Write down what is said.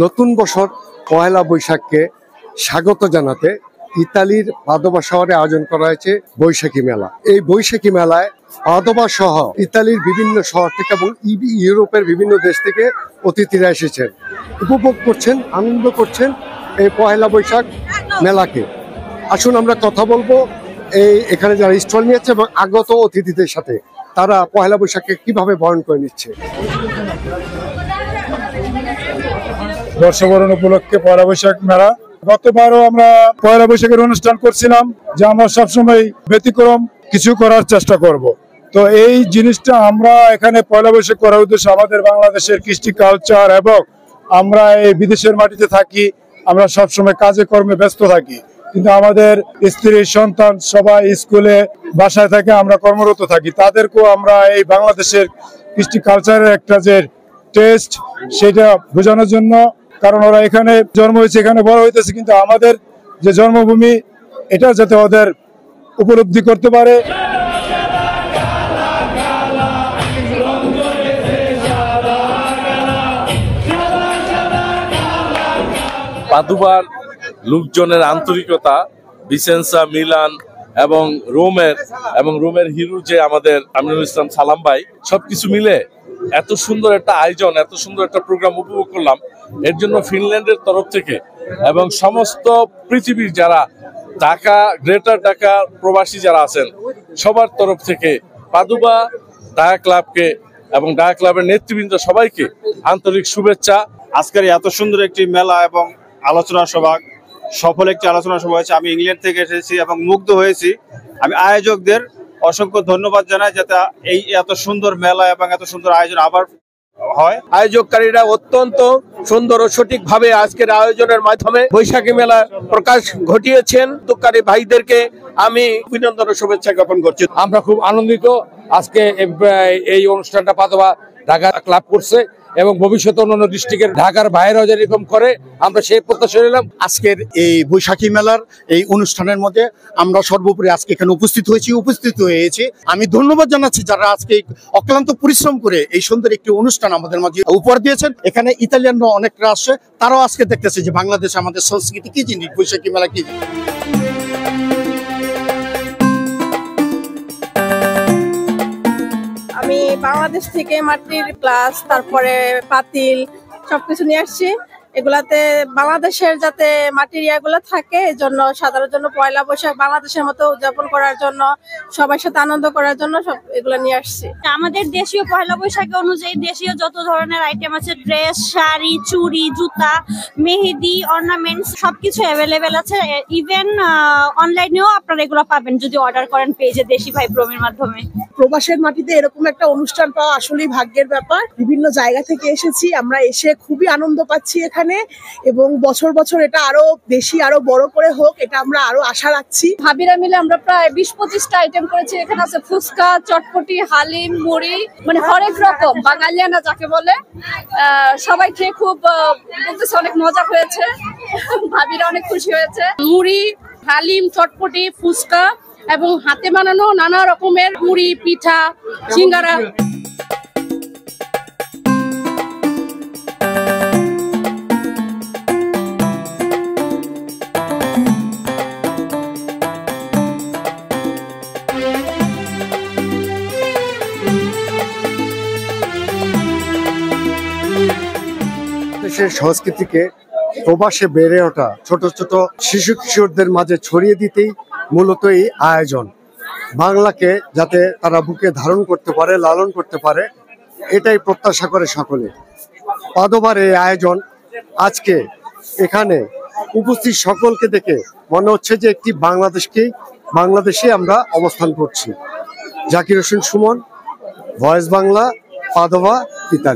নতুন বছর পহেলা বৈশাখকে স্বাগত জানাতে ইতালির পাদোবা শহরে আয়োজন করা হয়েছে বৈশাখী মেলা। এই বৈশাখী মেলায় পাদোবা সহ ইতালির বিভিন্ন শহর থেকে এবং ইউরোপের বিভিন্ন দেশ থেকে অতিথিরা এসেছেন, উপভোগ করছেন, আনন্দ করছেন এই পহেলা বৈশাখ মেলাকে। আসুন আমরা কথা বলবো এখানে যারা স্টল নিয়েছে এবং আগত অতিথিদের সাথে, তারা পহেলা বৈশাখকে কিভাবে বরণ করে নিচ্ছে। বর্ষবরণ উপলক্ষে পয়লা বৈশাখ মেলা, গতবারও আমরা পয়লা বৈশাখের অনুষ্ঠান করছিলাম যে আমরা সবসময় ব্যতিক্রম কিছু করার চেষ্টা করব। তো এই জিনিসটা আমরা এখানে পয়লা বৈশাখ করার উদ্দেশ্যে আমাদের বাংলাদেশের কৃষ্টি কালচার এবং আমরা এই বিদেশের মাটিতে থাকি, আমরা সবসময় কাজে কর্মে ব্যস্ত থাকি, কিন্তু আমাদের স্ত্রী সন্তান সবাই স্কুলে বাসায় থাকে, আমরা কর্মরত থাকি। তাদেরকেও আমরা এই বাংলাদেশের কৃষ্টি কালচারের একটা যে টেস্ট সেটা বোঝানোর জন্য, কারণ ওরা এখানে জন্ম হয়েছে, এখানে বড় হইতেছে, কিন্তু আমাদের যে জন্মভূমি এটা যাতে ওদের উপলব্ধি করতে পারে। পাদুবার লোকজনের আন্তরিকতা, ভিসেন্সা, মিলান এবং রোমের হিরো যে আমাদের আমিনুল ইসলাম সালাম ভাই, সবকিছু মিলে এত সুন্দর একটা আয়োজন, এত সুন্দর একটা প্রোগ্রাম উপভোগ করলাম। এর জন্য ফিনল্যান্ডের তরফ থেকে এবং সমস্ত পৃথিবীর যারা ঢাকা, গ্রেটার ঢাকা প্রবাসী যারা আছেন সবার তরফ থেকে পাদুবা ডায়া ক্লাবকে এবং ডায়া ক্লাবের নেতৃবৃন্দ সবাইকে আন্তরিক শুভেচ্ছা। আজকের এত সুন্দর একটি মেলা এবং আলোচনা সভা, সফল একটি আলোচনা সভা হয়েছে। আমি ইংল্যান্ড থেকে এসেছি এবং মুগ্ধ হয়েছি। আমি আয়োজকদের অসংখ্য ধন্যবাদ জানাই যাতে এই এত সুন্দর মেলা এবং এত সুন্দর আয়োজন আবার হয়। আয়োজককারীরা অত্যন্ত সুন্দর ও সঠিকভাবে আজকের আয়োজনের মাধ্যমে বৈশাখী মেলা প্রকাশ ঘটিয়েছেন। দোকানী ভাইদেরকে আমি অভিনন্দন ও শুভেচ্ছা জ্ঞাপন করছি। আমরা খুব আনন্দিত আজকে এই অনুষ্ঠানটা পাদোবা ঢাকা ক্লাব করছে এবং ভবিষ্যতে অন্যান্য ডিস্ট্রিক্টের ঢাকার বাইরেও যেরকম করে আমরা সেই প্রত্যাশা নিলাম। আজকের এই বৈশাখী মেলার এই অনুষ্ঠানের মধ্যে আমরা সর্বোপরি আজকে এখানে উপস্থিত হয়েছি। আমি ধন্যবাদ জানাচ্ছি যারা আজকে অক্লান্ত পরিশ্রম করে এই সুন্দর একটি অনুষ্ঠান আমাদের মাঝে উপহার দিয়েছেন। এখানে ইতালিয়ানরা অনেকরা আসছে, তারাও আজকে দেখতেছে যে বাংলাদেশে আমাদের সংস্কৃতি কি জিনিস, বৈশাখী মেলা কি জিনিস। আমি বাংলাদেশ থেকে মাটির গ্লাস, তারপরে পাতিল সবকিছু নিয়ে আসছি। এগুলাতে বাংলাদেশের যাতে মাটির ইয়াগুলো থাকে, এই জন্য সাধারণ জন্য পয়লা বৈশাখ বাংলাদেশের মতো উদযাপন করার জন্য, সবার সাথে আনন্দ করার জন্য সব এগুলো নিয়ে আসছি। আমাদের দেশীয় পয়লা বৈশাখ অনুযায়ী দেশীয় যত ধরনের আইটেম আছে, ড্রেস, শাড়ি, চুড়ি, জুতা, মেহেদি, অর্নামেন্টস সবকিছু অ্যাভেলেবেল আছে। ইভেন অনলাইনেও আপনারা এগুলো পাবেন যদি অর্ডার করেন পেজে দেশি ভাই প্রোমের মাধ্যমে। প্রবাসের মাটিতে এরকম একটা অনুষ্ঠান পাওয়া আসলেই ভাগ্যের ব্যাপার। বিভিন্ন জায়গা থেকে এসেছি, আমরা এসে খুবই আনন্দ পাচ্ছি এখানে, এবং বছর বছর এটা আরো বেশি আরো বড় করে হোক, এটা আমরা আরো আশা রাখছি। ভাবিরা মিলে আমরা প্রায় 20-25টা আইটেম করেছি। এখানে আছে ফুচকা, চটপটি, হালিম, মুড়ি, মানে হরেক রকম বাঙালিয়ানা যাকে বলে। সবাই খেয়ে খুব বলতেছে অনেক মজা হয়েছে, ভাবিরা অনেক খুশি হয়েছে। মুড়ি, হালিম, চটপটি, ফুচকা এবং হাতে বানানো নানা রকমের মুড়ি, পিঠা, সিঙ্গারা। দেশের সংস্কৃতিকে প্রবাসে বেড়ে ওঠা ছোট ছোট শিশু কিশোরদের মাঝে ছড়িয়ে দিতেই মূলত এই আয়োজন। বাংলাকে যাতে তারা বুকে ধারণ করতে পারে, লালন করতে পারে, এটাই প্রত্যাশা করে সকলে। পাদোবার এই আয়োজন আজকে এখানে উপস্থিত সকলকে দেখে মনে হচ্ছে যে একটি বাংলাদেশে আমরা অবস্থান করছি। Zakir Hossain Suman, voice Bangla, Padova, Italy.